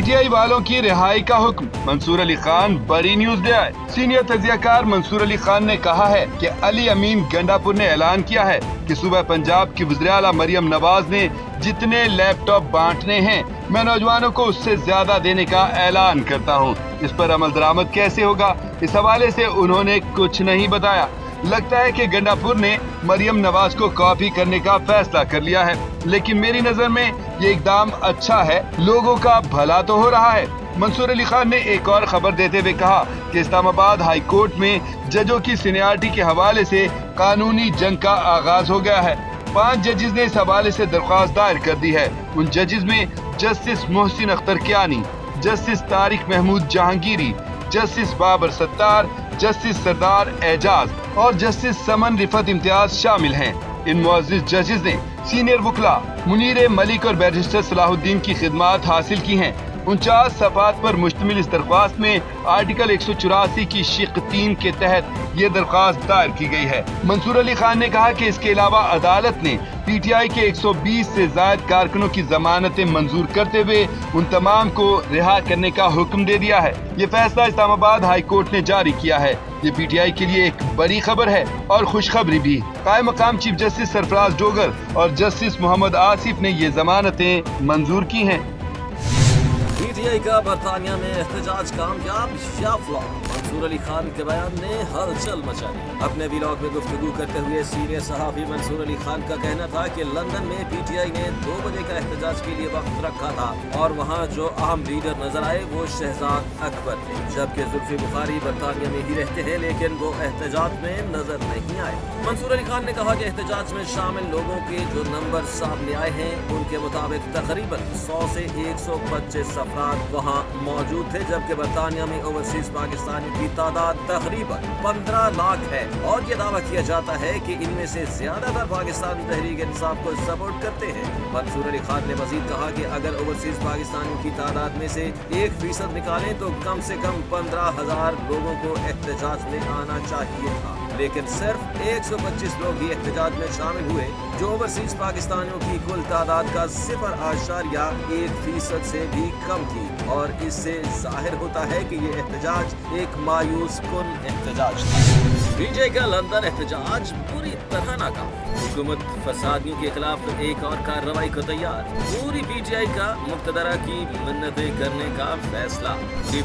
PTI वालों की रिहाई का हुक्म, मंसूर अली खान बड़ी न्यूज ले आए। सीनियर तजियाकार मंसूर अली खान ने कहा है कि अली अमीन गंडापुर ने ऐलान किया है कि सुबह पंजाब की वज़ीर आला मरियम नवाज ने जितने लैपटॉप बांटने हैं, मैं नौजवानों को उससे ज्यादा देने का ऐलान करता हूं। इस पर अमल दरामद कैसे होगा, इस हवाले से उन्होंने कुछ नहीं बताया। लगता है कि गंडापुर ने मरियम नवाज को कॉपी करने का फैसला कर लिया है, लेकिन मेरी नजर में ये इकदाम अच्छा है, लोगों का भला तो हो रहा है। मंसूर अली खान ने एक और खबर देते हुए कहा कि इस्लामाबाद हाई कोर्ट में जजों की सीनियरिटी के हवाले से कानूनी जंग का आगाज हो गया है। 5 जजेस ने इस हवाले से दरख्वास्त दायर कर दी है। उन जजेस में justice Mohsin Akhtar Kiyani, justice Tariq Mahmood Jahangiri, justice Babar Sattar, justice Sardar Ejaz और जस्टिस समन रिफत इम्तियाज शामिल हैं। इन मुअज़्ज़िज़ जजेस ने सीनियर वकला मुनीर मलिक और बैरिस्टर सलाहुद्दीन की खिदमात हासिल की हैं। 49 सफ़हात पर मुश्तमिल इस दरख्वास्त में आर्टिकल 184 की शिक 3 के तहत ये दरख्वास्त दायर की गई है। मंसूर अली खान ने कहा कि इसके अलावा अदालत ने PTI के 120 से ज्यादा कारकुनों की जमानतें मंजूर करते हुए उन तमाम को रिहा करने का हुक्म दे दिया है। ये फैसला इस्लामाबाद हाई कोर्ट ने जारी किया है। ये PTI के लिए एक बड़ी खबर है और खुशखबरी भी। कायम मकाम चीफ जस्टिस सरफराज डोगर और जस्टिस मोहम्मद आसिफ ने ये जमानतें मंजूर की हैं। PTI का बरतानिया में एहतजाज कामयाब या फ्लॉप, मंसूर अली खान के बयान ने हलचल मचा दी। अपने व्लॉग में गुफ्तगू करते हुए सीनियर सहाफ़ी मंसूर अली खान का कहना था कि लंदन में PTI ने 2 बजे का एहतजाज के लिए वक्त रखा था और वहाँ जो अहम लीडर नजर आए वो शहजाद अकबर थे, जबकि जुल्फी बुखारी बरतानिया में ही रहते हैं लेकिन वो एहतजाज में नजर नहीं आए। मंसूर अली खान ने कहा कि एहतजाज में शामिल लोगों के जो नंबर सामने आए हैं उनके मुताबिक तकरीबन 100 से 125 अफराद वहाँ मौजूद थे, जबकि बरतानिया में ओवरसीज पाकिस्तानी की तादाद तकरीबन 15 लाख है और ये दावा किया जाता है कि इनमें से ज्यादातर पाकिस्तान तहरीक इंसाफ को सपोर्ट करते हैं। मंसूर अली खान ने मजीद कहा कि अगर ओवरसीज पाकिस्तानियों की तादाद में से 1% निकालें तो कम से कम 15,000 लोगों को एहतजाज में आना चाहिए था, लेकिन सिर्फ 125 लोग ही एहतजाज में शामिल हुए, जो ओवरसीज पाकिस्तानियों की कुल तादाद का 0.1% से भी कम थी। और इससे जाहिर होता है कि ये एहतजाज एक मायूस कुन एहतजाज था। PTI का लंदन एहतजाज पूरी तरह नाकाम, हुकूमत फसादियों के खिलाफ एक और कार्रवाई को तैयार, पूरी PTI का मुक्तदरा की मिन्नतें करने का फैसला।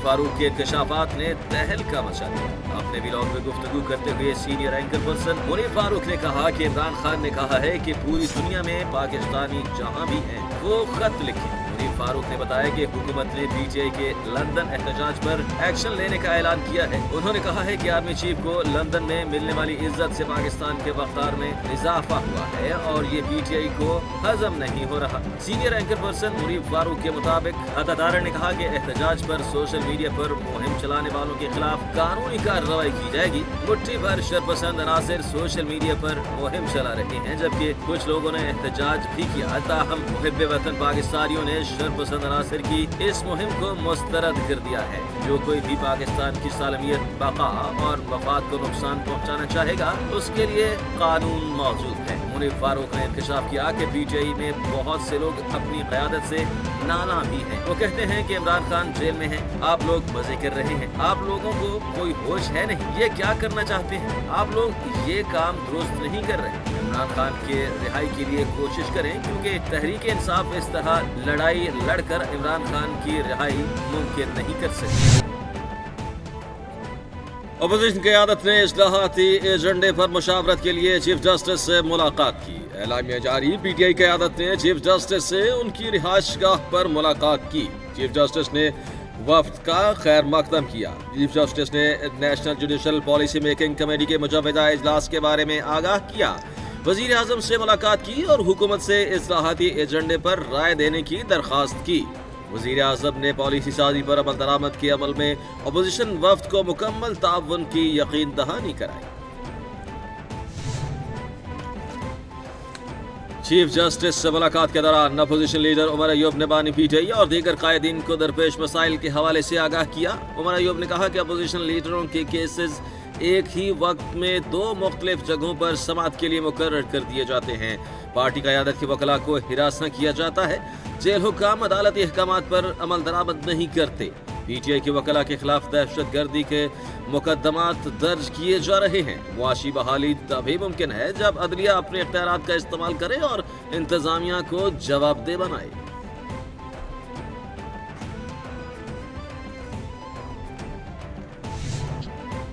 फारूक के इंकशाफात ने तहलका मचा दिया। अपने व्लॉग में गुफ्तगू करते हुए senior anchor person Munir Farooq ने कहा कि इमरान खान ने कहा है कि पूरी दुनिया में पाकिस्तानी जहां भी हैं वो खत लिखें। मुनीर फारूक ने बताया कि हुकूमत ने PTI के लंदन एहतजाज पर एक्शन लेने का ऐलान किया है। उन्होंने कहा है कि आर्मी चीफ को लंदन में मिलने वाली इज्जत से पाकिस्तान के वक़ार में इजाफा हुआ है और ये PTI को हजम नहीं हो रहा। Senior anchor person Munir Farooq के मुताबिक अदादार ने कहा कि एहतजाज पर सोशल मीडिया पर मुहिम चलाने वालों के खिलाफ कानूनी कार्रवाई की जाएगी। मुट्ठी भर शरपसंद अनासिर सोशल मीडिया पर मुहिम चला रहे हैं, जबकि कुछ लोगों ने एहतजाज भी किया। ताहम मुहिब वतन पाकिस्तानियों ने शरपसंद अनासिर की इस मुहिम को मुस्तरद कर दिया है। जो कोई भी पाकिस्तान की सालमियत, बका और मफाद को नुकसान पहुँचाना चाहेगा उसके लिए कानून मौजूद है। मुनीर फारूक ने इंकशाफ किया कि PTI में बहुत से लोग अपनी क़यादत से नाना भी हैं। वो कहते हैं कि इमरान खान जेल में है, आप लोग मजे कर रहे हैं, आप लोगों को कोई होश है नहीं, ये क्या करना चाहते हैं, आप लोग ये काम दुरुस्त नहीं कर रहे। इमरान खान के रिहाई के लिए कोशिश करें, क्योंकि तहरीक इंसाफ इस तरह लड़ाई लड़कर इमरान खान की रिहाई मुमकिन नहीं कर सकती। अपोजिशन क़यादत ने इस्लाहाती एजेंडे पर मुशावरत के लिए चीफ जस्टिस से मुलाकात की। एलामिया जारी, PTI क़यादत ने चीफ जस्टिस से उनकी रिहाइशगाह पर मुलाकात की। चीफ जस्टिस ने वफ्द का खैर मकदम किया। चीफ जस्टिस ने national judicial policy making committee के मुजव्वदा इजलास के बारे में आगाह किया। वजीर आजम से मुलाकात की और हुकूमत से इस्लाहाती एजेंडे पर राय देने की दरख्वास्त की। वजीर आजम ने पॉलिसी साजी पर अमल दरामद के अमल में अपोजिशन वफ्द को मुकम्मल ताउन की यकीन दहानी कराई। चीफ जस्टिस से मुलाकात के दौरान अपोजिशन लीडर उमर अयूब ने बानी PTI और दीगर कायदीन को दरपेश मसाइल के हवाले से आगाह किया। उमर अयूब ने कहा कि अपोजिशन लीडरों के केसेस एक ही वक्त में 2 मुख्तलिफ जगहों पर समाअत के लिए मुकर्रर कर दिए जाते हैं। पार्टी क़यादत के वकला को हिरास न किया जाता है। जेल हुक्काम अदालती अहकामात पर अमल दरामद नहीं करते। पीटीआई के वकला के खिलाफ दहशत गर्दी के मुकदमात दर्ज किए जा रहे हैं। मुआशी बहाली तभी मुमकिन है जब अदलिया अपने इख्तियारात का इस्तेमाल करे और इंतजामिया को जवाबदेह बनाए।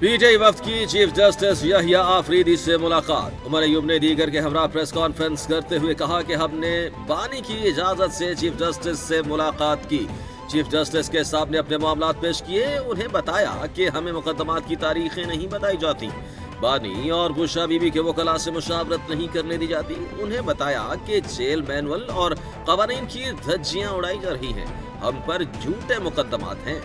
पीटीआई वफ्द की चीफ जस्टिस यहिया आफरीदी से मुलाकात। उमर अय्यूब ने दीगर के हमरा प्रेस कॉन्फ्रेंस करते हुए कहा कि हमने बानी की इजाजत से चीफ जस्टिस से मुलाकात की। चीफ जस्टिस के सामने अपने मामलात पेश किए। उन्हें बताया कि हमें मुकदमात की तारीखें नहीं बताई जाती। बानी और बुशा बीबी के वकला से मुशावरत नहीं करने दी जाती। उन्हें बताया कि जेल मैनुअल और कवानीन की धज्जियां उड़ाई जा रही हैं। हम पर झूठे मुकदमात हैं।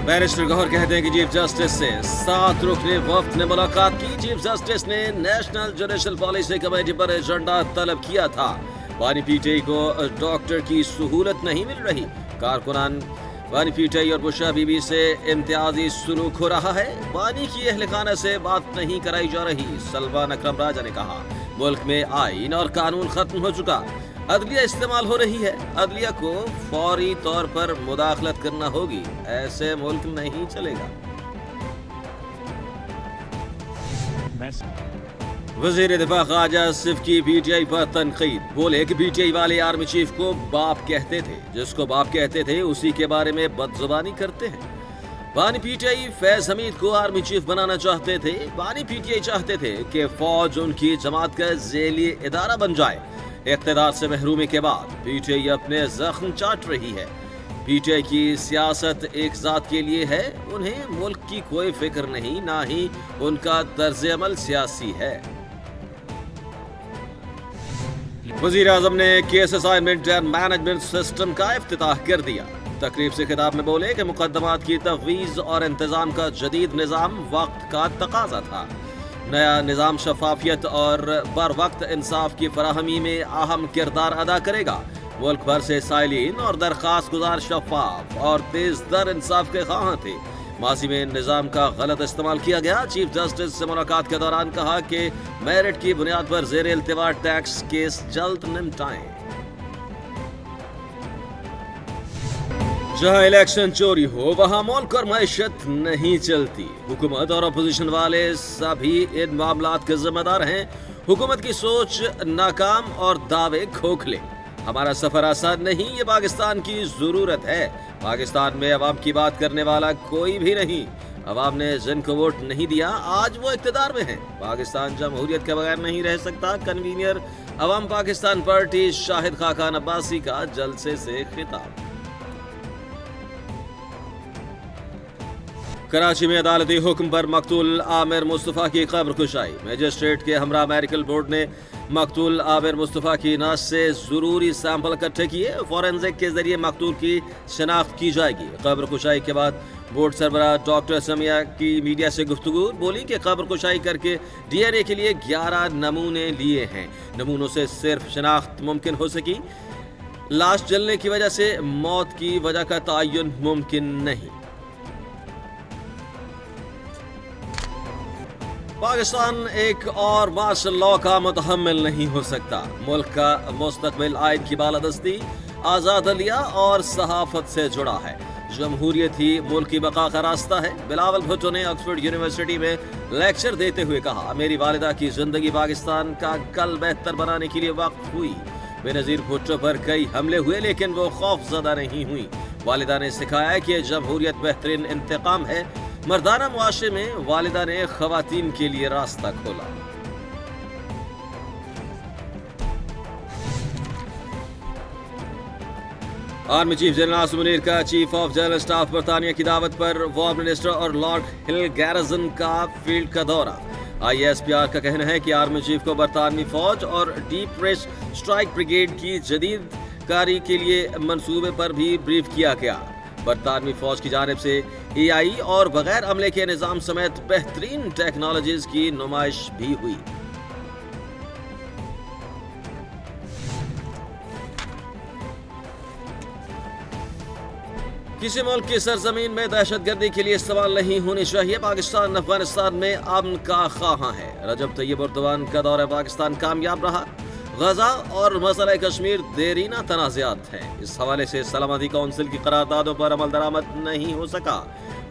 बैरिस्टर गौहर कहते हैं कि चीफ जस्टिस से 7 रुकने वफ्द ने मुलाकात की। चीफ जस्टिस ने नेशनल जुडिशल पॉलिसी कमेटी पर एजेंडा तलब किया था। बानी पीटीआई को डॉक्टर की सहूलत नहीं मिल रही। कारकुनान बानी पीटीआई और बुशा बीबी से इम्तियाजी सलूक हो रहा है। बानी की अहलखाना से बात नहीं कराई जा रही। सलमान अकरम राजा ने कहा, मुल्क में आईन और कानून खत्म हो चुका, अदलिया इस्तेमाल हो रही है। अदलिया को फौरी तौर पर मुदाखलत करना होगी, ऐसे मुल्क नहीं चलेगा। वजीर दिफा ख्वाजा आसिफ की पीटीआई पर तनकीद। बोले कि पीटीआई वाले आर्मी चीफ को बाप कहते थे, जिसको बाप कहते थे उसी के बारे में बदजुबानी करते हैं। बानी पीटीआई फैज हमीद को आर्मी चीफ बनाना चाहते थे। बानी पीटीआई चाहते थे कि फौज उनकी जमात का झेली इदारा बन जाए। इख्तिदार से महरूमी के बाद पीटीआई अपने जख्म चाट रही है। पीटीआई की सियासत एक जात के लिए है। उन्हें मुल्क की कोई फिक्र नहीं, ना ही उनका तर्ज अमल सियासी है। वजीर आजम ने case assignment and management system का इफ्तिताह कर दिया। तकरीब से खिताब में बोले कि मुकदमात की तफवीज़ और इंतजाम का जदीद निज़ाम वक्त का तकाजा था। नया निज़ाम शफाफियत और बर वक्त इंसाफ की फराहमी में अहम किरदार अदा करेगा। मुल्क भर से साइलिन और दरख्वास्त गुजार शफाफ और तेज दर इंसाफ के ख्वाह थे। माजी में निज़ाम का गलत इस्तेमाल किया गया। चीफ जस्टिस से मुलाकात के दौरान कहा कि मेरिट की बुनियाद पर ज़ेर इल्तिवा टैक्स केस जल्द निपटाएं। जहां इलेक्शन चोरी हो वहां मुल्क और मैशत नहीं चलती। हुकूमत और अपोजिशन वाले सभी इन मामलात के जिम्मेदार हैं। हुकूमत की सोच नाकाम और दावे खोखले। हमारा सफर आसान नहीं, ये पाकिस्तान की जरूरत है। पाकिस्तान में अवाम की बात करने वाला कोई भी नहीं। अवाम ने जिनको वोट नहीं दिया आज वो इख्तिदार में है। पाकिस्तान जमहूरियत के बगैर नहीं रह सकता। कन्वीनर अवाम पाकिस्तान पार्टी शाहिद खाकान अब्बासी का जलसे से खिताब। कराची में अदालती हुक्म पर मकतूल आमिर मुस्तफ़ा की कब्र कुशाई। मजिस्ट्रेट के हमरा मेडिकल बोर्ड ने मकतूल आमिर मुस्तफ़ा की नाश से ज़रूरी सैंपल इकट्ठे किए। फॉरेंसिक के जरिए मकतूल की शनाख्त की जाएगी। कब्र कुशाई के बाद बोर्ड सरबराह डॉक्टर समिया की मीडिया से गुफ्तगू। बोली कि कब्र कुशाई करके DNA के लिए 11 नमूने लिए हैं। नमूनों से सिर्फ शनाख्त मुमकिन हो सकी। लाश जलने की वजह से मौत की वजह का तयन मुमकिन नहीं। पाकिस्तान एक और मार्शल लॉ का मुतहम्मिल नहीं हो सकता। मुल्क का मुस्तकबिल आइन की बालादस्ती, आज़ाद अलिया और सहाफत से जुड़ा है। जमहूरियत ही मुल्क की बका का रास्ता है। बिलावल भुट्टो ने ऑक्सफोर्ड यूनिवर्सिटी में लेक्चर देते हुए कहा, मेरी वालिदा की जिंदगी पाकिस्तान का कल बेहतर बनाने के लिए वक्फ हुई। बेनज़ीर भुट्टो पर कई हमले हुए लेकिन वो खौफज़दा नहीं हुई। वालिदा ने सिखाया कि जमहूरियत बेहतरीन इंतकाम है। मर्दाना मुआशरे में वालिदा ने ख़वातीन के लिए रास्ता खोला। Army chief general Asim Munir का चीफ ऑफ जनरल स्टाफ बरतानिया की दावत पर वॉर मिनिस्टर और लॉर्ड हिल गैरिसन का फील्ड का दौरा। ISPR का कहना है कि आर्मी चीफ को बरतानवी फौज और डीप रेस स्ट्राइक ब्रिगेड की जदीद कारी के लिए मंसूबे पर भी ब्रीफ किया गया। बरतानवी फौज की जानिब से AI और बगैर अमले के निज़ाम समेत बेहतरीन टेक्नोलॉजीज की नुमाइश भी हुई। किसी मुल्क की सरजमीन में दहशतगर्दी के लिए इस्तेमाल नहीं होनी चाहिए। पाकिस्तान अफगानिस्तान में अमन का ख्वाहां है। रजब तैयब एर्दोगान का दौरा पाकिस्तान कामयाब रहा। गजा और मसला कश्मीर देरीना तनाज़ात हैं। इस हवाले से सलामती कौंसिल की करारदादों पर अमल दरामद नहीं हो सका।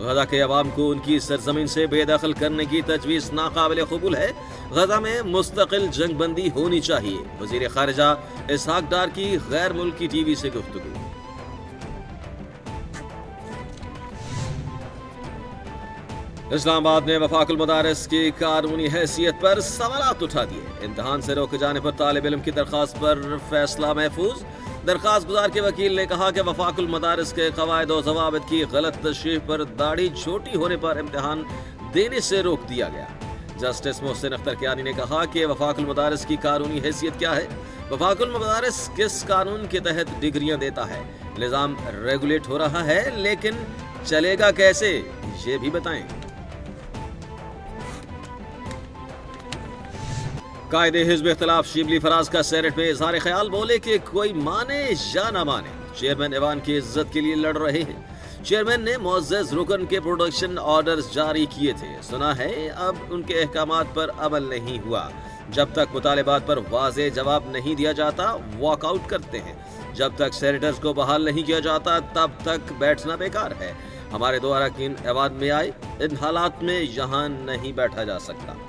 गजा के अवाम को उनकी सरजमीन से बेदखल करने की तजवीज़ नाकाबिल कबूल है। गजा में मुस्तकिल जंगबंदी होनी चाहिए। वज़ीर ख़ारिजा इसहाक डार की गैर मुल्की टीवी से गुफ्तगू। इस्लामाबाद ने वफाकुल मदारिस की कानूनी हैसियत पर सवालात उठा दिए। इम्तहान से रोके जाने पर तालिब इल्म की दरख्वास्त पर फैसला महफूज। दरख्वास्त गुजार के वकील ने कहा कि वफाकुल मदारिस के कवायद और ज़वाबित की गलत तशरीह पर दाढ़ी छोटी होने पर इम्तहान देने से रोक दिया गया। जस्टिस मोहसिन अख्तर कियानी ने कहा कि वफाकुल मदारिस की कानूनी हैसियत क्या है, वफाकुल मदारिस किस कानून के तहत डिग्रियां देता है, निज़ाम रेगुलेट हो रहा है लेकिन चलेगा कैसे, ये भी बताएं। कायदे हिज़्ब इख्तिलाफ शिबली फराज का सेनेट में इज़हार ख्याल, बोले कि कोई माने या ना माने चेयरमैन ऐवान की इज्जत के लिए लड़ रहे हैं। चेयरमैन ने मुअज़्ज़ज़ रुकन के प्रोडक्शन ऑर्डर्स जारी किए थे। सुना है अब उनके अहकामात पर अमल नहीं हुआ। जब तक मुतालिबात पर वाज़े जवाब नहीं दिया जाता वॉकआउट करते हैं। जब तक सेनेटर्स को बहाल नहीं किया जाता तब तक बैठना बेकार है। हमारे दो अरकान ऐवान में आए, इन हालात में यहाँ नहीं बैठा जा सकता।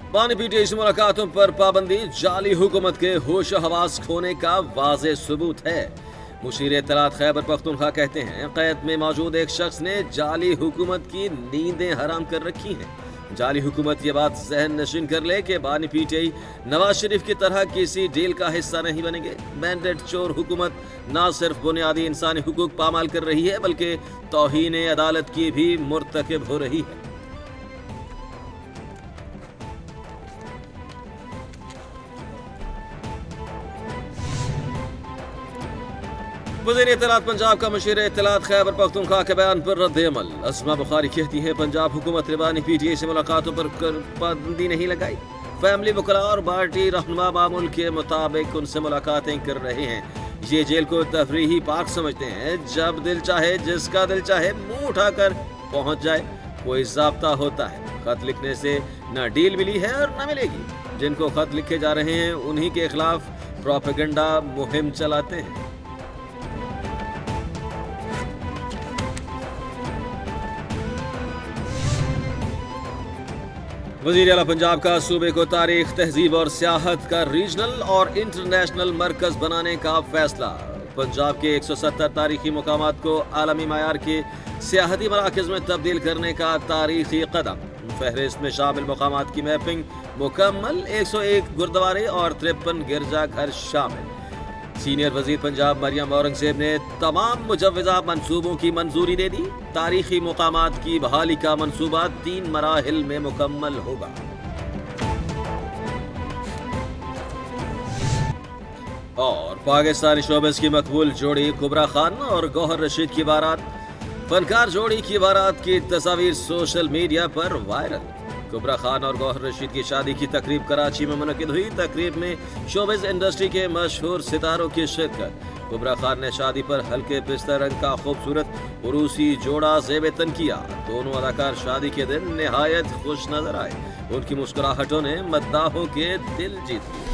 पानी पीटे इस मुलाकातों पर पाबंदी जाली हुकूमत के होश हवास खोने का वाज़े सबूत है। मुशीर इत्तलात खैबर पख्तूनख्वा कहते हैं, कैद में मौजूद एक शख्स ने जाली हुकूमत की नींदें हराम कर रखी हैं। जाली हुकूमत ये बात जहन नशीन कर ले कि बानी पीटीआई नवाज शरीफ की तरह किसी डील का हिस्सा नहीं बनेंगे। मैंडेट चोर हुकूमत न सिर्फ बुनियादी इंसानी हुकूक पामाल कर रही है बल्कि तौहीन अदालत की भी मुर्तकिब हो रही है। वज़ीर इत्तलात पंजाब का मुशीर इत्तलात खैबर पख्तूनख्वा के बयान पर रद्द अमल। अस्मा बुखारी कहती हैं, पंजाब हुकूमत ने बानी पीटीआई से मुलाकातों पर पाबंदी नहीं लगाई। फैमिली वकला और पार्टी रहनुमा मामूल के मुताबिक उनसे मुलाकातें कर रहे हैं। ये जेल को तफरीही पार्क समझते हैं। जब दिल चाहे जिसका दिल चाहे मुंह उठाकर पहुंच जाए। कोई ज़ाब्ता होता है। खत लिखने से न डील मिली है और न मिलेगी। जिनको खत लिखे जा रहे हैं उन्हीं के खिलाफ प्रोपेगेंडा मुहिम चलाते हैं। वज़ीर आला पंजाब का सूबे को तारीख, तहजीब और सियाहत का रीजनल और इंटरनेशनल मरकज बनाने का फैसला। पंजाब के 170 तारीखी मुकामात को आलमी मायार के सियाहती मराकज़ में तब्दील करने का तारीखी कदम। फहरिस्त में शामिल मुकामात की मैपिंग मुकम्मल, 101 गुरुद्वारे और 53 गिरजा घर शामिल। सीनियर वजीर पंजाब मरियम औरंगजेब ने तमाम मुजव्वज़ा मंसूबों की मंजूरी दे दी। तारीखी मुकामात की बहाली का मंसूबा 3 मराहिल में मुकम्मल होगा। और पाकिस्तानी शोबिज़ की मकबूल जोड़ी कुबरा खान और गौहर रशीद की बारात। फनकार जोड़ी की बारात की तस्वीर सोशल मीडिया पर वायरल। कुबरा खान और गौहर रशीद की शादी की तकरीब कराची में मुनक़िद हुई। तकरीब में शोबिज़ इंडस्ट्री के मशहूर सितारों की शिरकत। कुबरा खान ने शादी पर हल्के पिस्ता रंग का खूबसूरत उरूसी जोड़ा ज़ेब तन किया। दोनों अदाकार शादी के दिन निहायत खुश नजर आए। उनकी मुस्कुराहटों ने मद्दाहों के दिल जीत लिए।